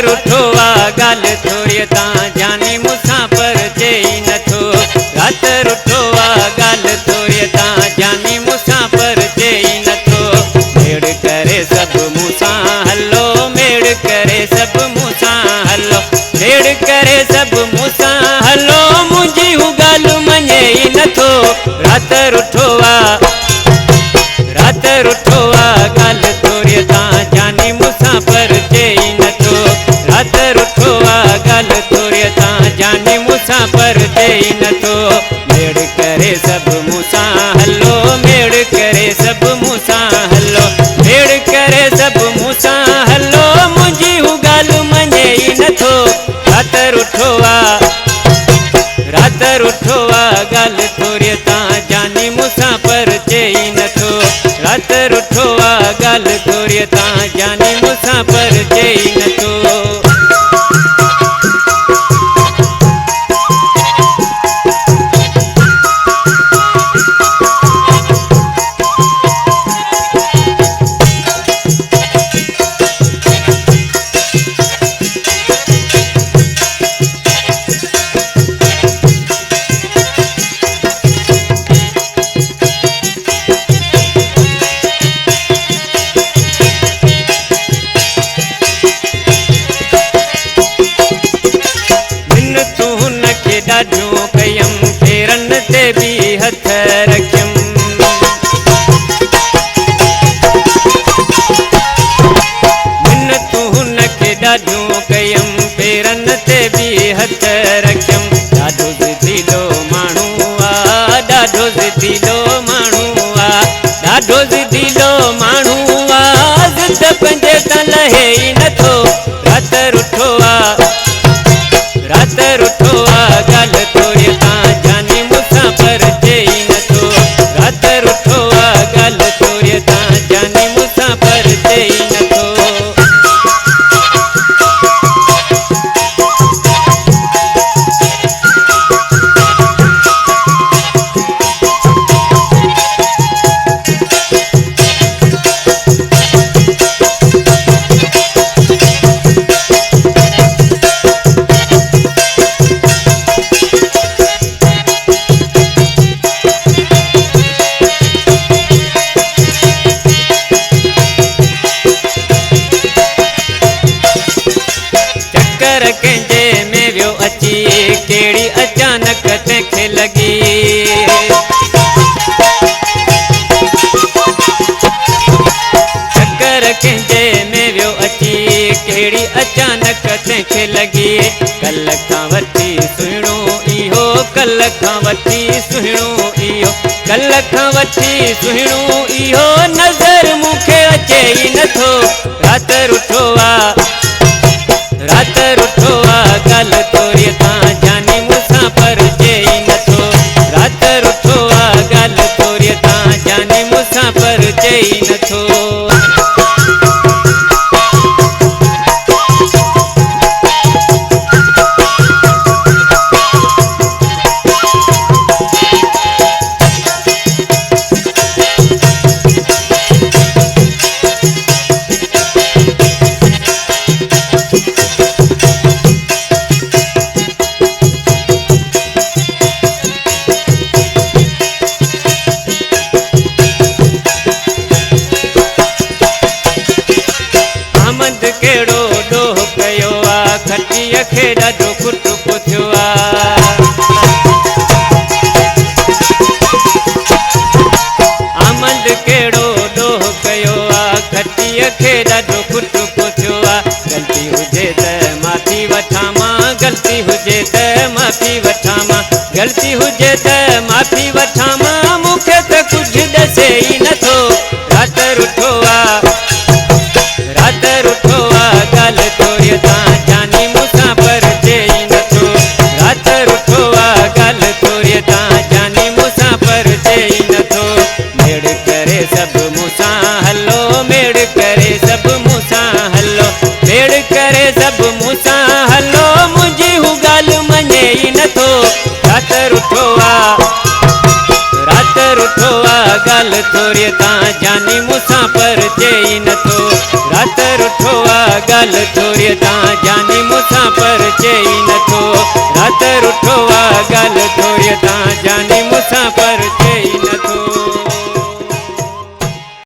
रुठो आ गाल थोड़ी ता जानी मूंसां पर चई नथो। रात रुठो आ गाल थोड़ी ता जानी मूंसां पर चई नथो। मेड़ करे सब मूंसां हलो, मेड़ करे सब मूंसां हलो, मेड़ करे सब मूंसां हलो, मुंहिंजी हू ॻाल्हि मञे ई नथो। रात रुठो आ गाल थोड़ी ता जानी मूंसां पर चई नथो। रात रुठो आ गाल थोड़ी ता जानी मूंसां पर चई नथो। मेड़ करे सब मूंसां हलो, मेड़ करे सब मूंसां हलो, मेड़ करे सब मूंसां हलो, मुंहिंजी हू ॻाल्हि मञे ई नथो। रात रुठो आ गाल थोड़ी ता जानी मूंसां पर चई नथो। रात रुठो आ गाल थोड़ी ता जानी मूंसां पर चई नथो। ॾाढो कयम फेरन ते भी हथ रखियम। मिन्नतूं हुनखे ॾाढो कयम फेरन ते भी हथ रखियम। ॾाढो ज़िदीलो माण्हू आ, ॾाढो ज़िदीलो माण्हू आ, ॾाढो ज़िदीलो माण्हू आ, ज़िद पंहिंजे त लहे ई नथो। रात रुठो आ गाल थोड़ी ता जानी मूंसां पर चई नथो। रात रुठो आ गाल थोड़ी ता जानी मूंसां पर चई नथो। कंहिंजे में वियो अची कहिड़ी अचानक तंहिंखे लॻी। चकर कंहिंजे में वियो अची कहिड़ी अचानक तंहिंखे लॻी। कल खां वठी सुहिणो इहो, कल खां वठी सुहिणो इहो, कल खां वठी सुहिणो इहो, नज़र मूंखे अचे ई नथो। रात रुठो आ गाल थोड़ी ता जानी मूंसां पर चई नथो। रात रुठो आ गाल थोड़ी ता जानी मूंसां पर चई नथो। कहिड़ो ॾोह कयो आ, खटीअ खे ॾाढो कुटुक थियो आ। आमंद कहिड़ो ॾोह कयो आ, खटीअ खे ॾाढो कुटुक थियो आ। ग़लती हुजे त माफ़ी वठां मां, ग़लती हुजे त माफ़ी वठां मां, ग़लती हुजे त माफ़ी वठां मां, मूंखे त कुझु ॾसे ई नथो। रात रुठो आ गाल थोड़ी ता जानी मूंसां पर चई नथो। रात रुठो आ गाल थोड़ी ता जानी मूंसां पर चई नथो। मेड़ करे सब मूंसां हलो, मेड़ करे सब मूंसां हलो, मेड़ करे सब मूंसां हलो, मुंहिंजी हू ॻाल्हि मञे ई नथो। रात रुठो आ गाल थोड़ी ता जानी मुसाफिर चई नथो रात रुठो वा गाल थोड़ी ता जानी मुसाफिर